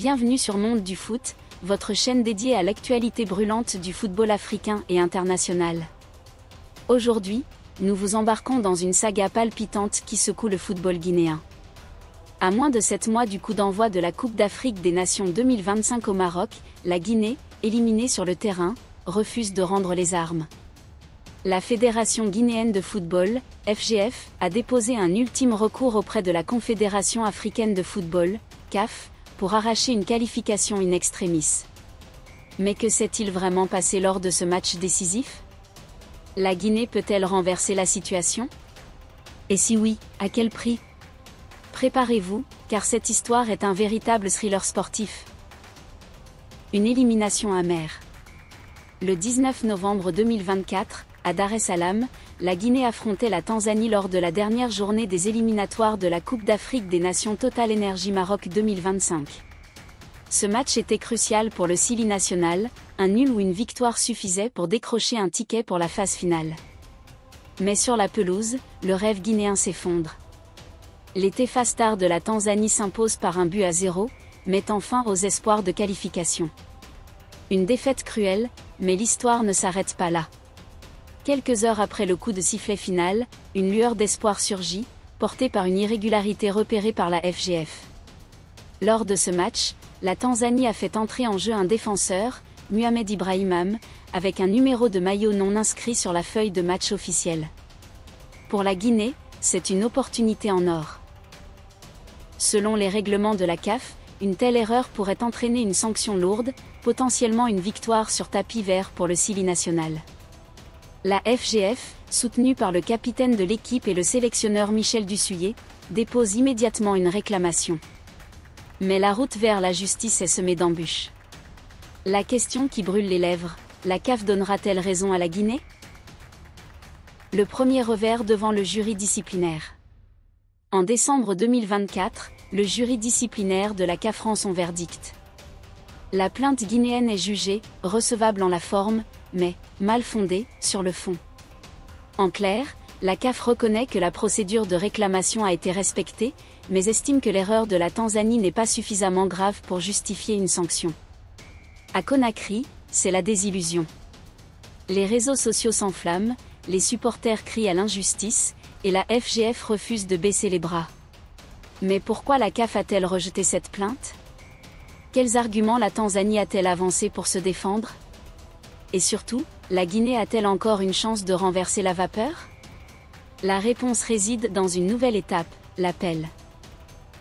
Bienvenue sur Monde du Foot, votre chaîne dédiée à l'actualité brûlante du football africain et international. Aujourd'hui, nous vous embarquons dans une saga palpitante qui secoue le football guinéen. À moins de 7 mois du coup d'envoi de la Coupe d'Afrique des Nations 2025 au Maroc, la Guinée, éliminée sur le terrain, refuse de rendre les armes. La Fédération guinéenne de football, FGF, a déposé un ultime recours auprès de la Confédération africaine de football, CAF, pour arracher une qualification in extremis. Mais que s'est-il vraiment passé lors de ce match décisif? La Guinée peut-elle renverser la situation? Et si oui, à quel prix? Préparez-vous, car cette histoire est un véritable thriller sportif. Une élimination amère. Le 19 novembre 2024, à Dar es Salaam, la Guinée affrontait la Tanzanie lors de la dernière journée des éliminatoires de la Coupe d'Afrique des Nations Total Energy Maroc 2025. Ce match était crucial pour le Sili national, un nul ou une victoire suffisait pour décrocher un ticket pour la phase finale. Mais sur la pelouse, le rêve guinéen s'effondre. Les Taifa Stars de la Tanzanie s'imposent par 1-0, mettant fin aux espoirs de qualification. Une défaite cruelle, mais l'histoire ne s'arrête pas là. Quelques heures après le coup de sifflet final, une lueur d'espoir surgit, portée par une irrégularité repérée par la FGF. Lors de ce match, la Tanzanie a fait entrer en jeu un défenseur, Mohamed Ibrahimam, avec un numéro de maillot non inscrit sur la feuille de match officielle. Pour la Guinée, c'est une opportunité en or. Selon les règlements de la CAF, une telle erreur pourrait entraîner une sanction lourde, potentiellement une victoire sur tapis vert pour le Sili national. La FGF, soutenue par le capitaine de l'équipe et le sélectionneur Michel Dussuyer, dépose immédiatement une réclamation. Mais la route vers la justice est semée d'embûches. La question qui brûle les lèvres, la CAF donnera-t-elle raison à la Guinée? Le premier revers devant le jury disciplinaire. En décembre 2024, le jury disciplinaire de la CAF rend son verdict. La plainte guinéenne est jugée recevable en la forme, mais mal fondée sur le fond. En clair, la CAF reconnaît que la procédure de réclamation a été respectée, mais estime que l'erreur de la Tanzanie n'est pas suffisamment grave pour justifier une sanction. À Conakry, c'est la désillusion. Les réseaux sociaux s'enflamment, les supporters crient à l'injustice, et la FGF refuse de baisser les bras. Mais pourquoi la CAF a-t-elle rejeté cette plainte? Quels arguments la Tanzanie a-t-elle avancé pour se défendre? Et surtout, la Guinée a-t-elle encore une chance de renverser la vapeur? La réponse réside dans une nouvelle étape, l'appel.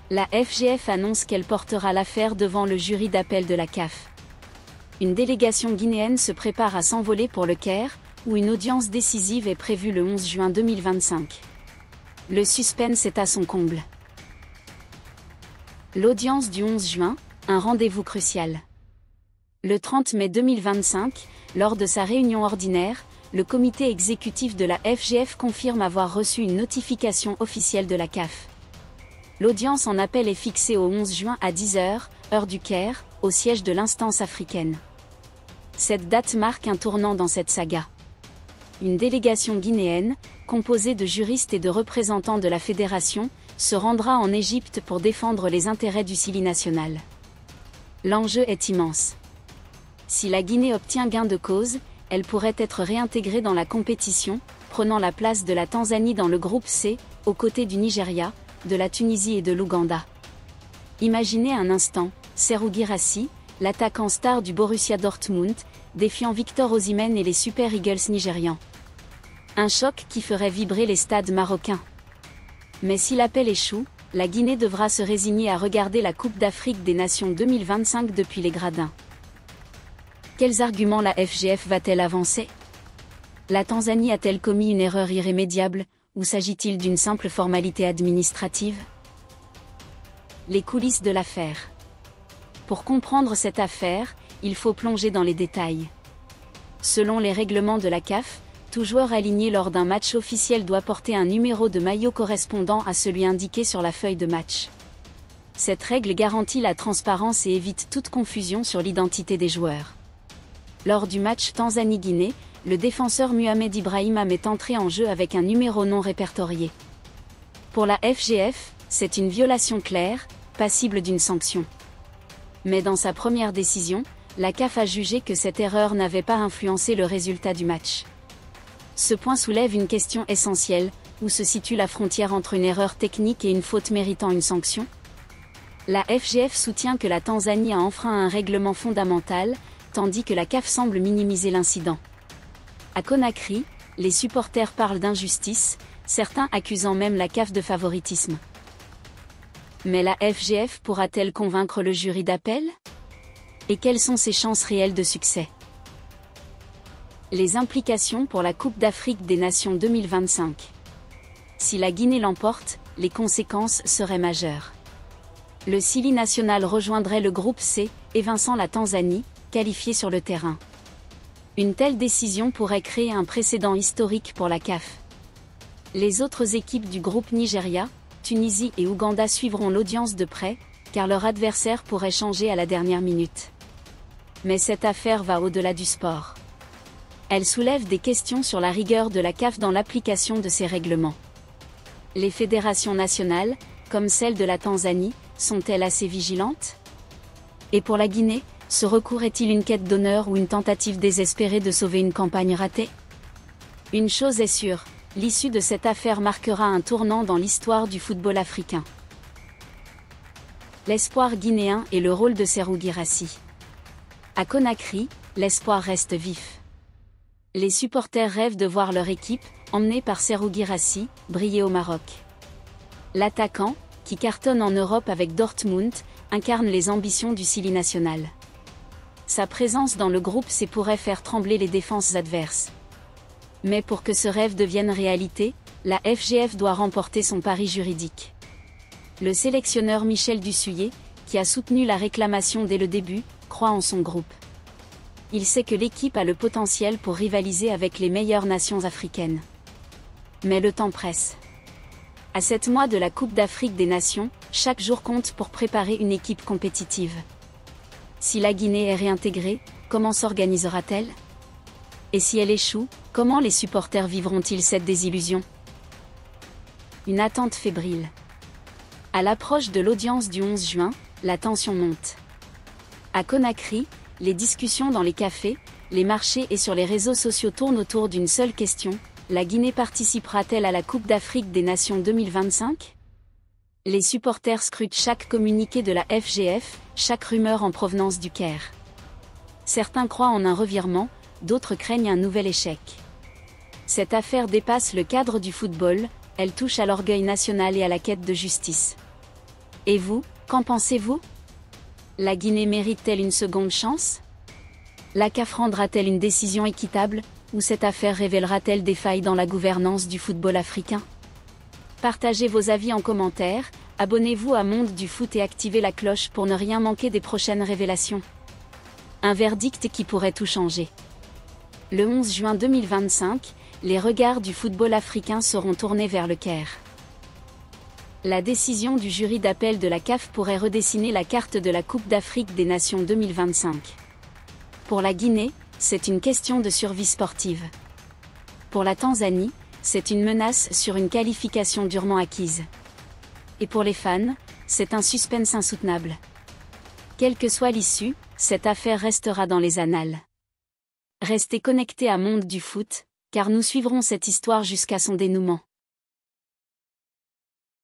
La FGF annonce qu'elle portera l'affaire devant le jury d'appel de la CAF. Une délégation guinéenne se prépare à s'envoler pour le Caire, où une audience décisive est prévue le 11 juin 2025. Le suspense est à son comble. L'audience du 11 juin, un rendez-vous crucial. Le 30 mai 2025, lors de sa réunion ordinaire, le comité exécutif de la FGF confirme avoir reçu une notification officielle de la CAF. L'audience en appel est fixée au 11 juin à 10 h, heure du Caire, au siège de l'instance africaine. Cette date marque un tournant dans cette saga. Une délégation guinéenne, composée de juristes et de représentants de la fédération, se rendra en Égypte pour défendre les intérêts du Sili national. L'enjeu est immense. Si la Guinée obtient gain de cause, elle pourrait être réintégrée dans la compétition, prenant la place de la Tanzanie dans le groupe C, aux côtés du Nigeria, de la Tunisie et de l'Ouganda. Imaginez un instant, Serhou Guirassy, l'attaquant star du Borussia Dortmund, défiant Victor Osimhen et les Super Eagles nigérians. Un choc qui ferait vibrer les stades marocains. Mais si l'appel échoue, la Guinée devra se résigner à regarder la Coupe d'Afrique des Nations 2025 depuis les gradins. Quels arguments la FGF va-t-elle avancer? La Tanzanie a-t-elle commis une erreur irrémédiable, ou s'agit-il d'une simple formalité administrative? Les coulisses de l'affaire. Pour comprendre cette affaire, il faut plonger dans les détails. Selon les règlements de la CAF, tout joueur aligné lors d'un match officiel doit porter un numéro de maillot correspondant à celui indiqué sur la feuille de match. Cette règle garantit la transparence et évite toute confusion sur l'identité des joueurs. Lors du match Tanzanie-Guinée, le défenseur Mohamed Ibrahimam est entré en jeu avec un numéro non répertorié. Pour la FGF, c'est une violation claire, passible d'une sanction. Mais dans sa première décision, la CAF a jugé que cette erreur n'avait pas influencé le résultat du match. Ce point soulève une question essentielle: où se situe la frontière entre une erreur technique et une faute méritant une sanction? La FGF soutient que la Tanzanie a enfreint un règlement fondamental, tandis que la CAF semble minimiser l'incident. À Conakry, les supporters parlent d'injustice, certains accusant même la CAF de favoritisme. Mais la FGF pourra-t-elle convaincre le jury d'appel? Et quelles sont ses chances réelles de succès? Les implications pour la Coupe d'Afrique des Nations 2025. Si la Guinée l'emporte, les conséquences seraient majeures. Le Sili national rejoindrait le groupe C, évinçant la Tanzanie, qualifiée sur le terrain. Une telle décision pourrait créer un précédent historique pour la CAF. Les autres équipes du groupe Nigeria, Tunisie et Ouganda suivront l'audience de près, car leur adversaire pourrait changer à la dernière minute. Mais cette affaire va au-delà du sport. Elle soulève des questions sur la rigueur de la CAF dans l'application de ses règlements. Les fédérations nationales, comme celle de la Tanzanie, sont-elles assez vigilantes? Et pour la Guinée, ce recours est-il une quête d'honneur ou une tentative désespérée de sauver une campagne ratée? Une chose est sûre, l'issue de cette affaire marquera un tournant dans l'histoire du football africain. L'espoir guinéen et le rôle de Serhou Guirassy. À Conakry, l'espoir reste vif. Les supporters rêvent de voir leur équipe, emmenée par Serhou Guirassy, briller au Maroc. L'attaquant, qui cartonne en Europe avec Dortmund, incarne les ambitions du Sili national. Sa présence dans le groupe C pourrait faire trembler les défenses adverses. Mais pour que ce rêve devienne réalité, la FGF doit remporter son pari juridique. Le sélectionneur Michel Dussuyer, qui a soutenu la réclamation dès le début, croit en son groupe. Il sait que l'équipe a le potentiel pour rivaliser avec les meilleures nations africaines. Mais le temps presse. À 7 mois de la Coupe d'Afrique des Nations, chaque jour compte pour préparer une équipe compétitive. Si la Guinée est réintégrée, comment s'organisera-t-elle? Et si elle échoue, comment les supporters vivront-ils cette désillusion? Une attente fébrile. À l'approche de l'audience du 11 juin, la tension monte. À Conakry, les discussions dans les cafés, les marchés et sur les réseaux sociaux tournent autour d'une seule question: la Guinée participera-t-elle à la Coupe d'Afrique des Nations 2025? Les supporters scrutent chaque communiqué de la FGF, chaque rumeur en provenance du Caire. Certains croient en un revirement, d'autres craignent un nouvel échec. Cette affaire dépasse le cadre du football, elle touche à l'orgueil national et à la quête de justice. Et vous, qu'en pensez-vous? La Guinée mérite-t-elle une seconde chance? La CAF rendra-t-elle une décision équitable, ou cette affaire révélera-t-elle des failles dans la gouvernance du football africain? Partagez vos avis en commentaire, abonnez-vous à Monde du Foot et activez la cloche pour ne rien manquer des prochaines révélations. Un verdict qui pourrait tout changer. Le 11 juin 2025, les regards du football africain seront tournés vers le Caire. La décision du jury d'appel de la CAF pourrait redessiner la carte de la Coupe d'Afrique des Nations 2025. Pour la Guinée, c'est une question de survie sportive. Pour la Tanzanie, c'est une menace sur une qualification durement acquise. Et pour les fans, c'est un suspense insoutenable. Quelle que soit l'issue, cette affaire restera dans les annales. Restez connectés à Monde du Foot, car nous suivrons cette histoire jusqu'à son dénouement.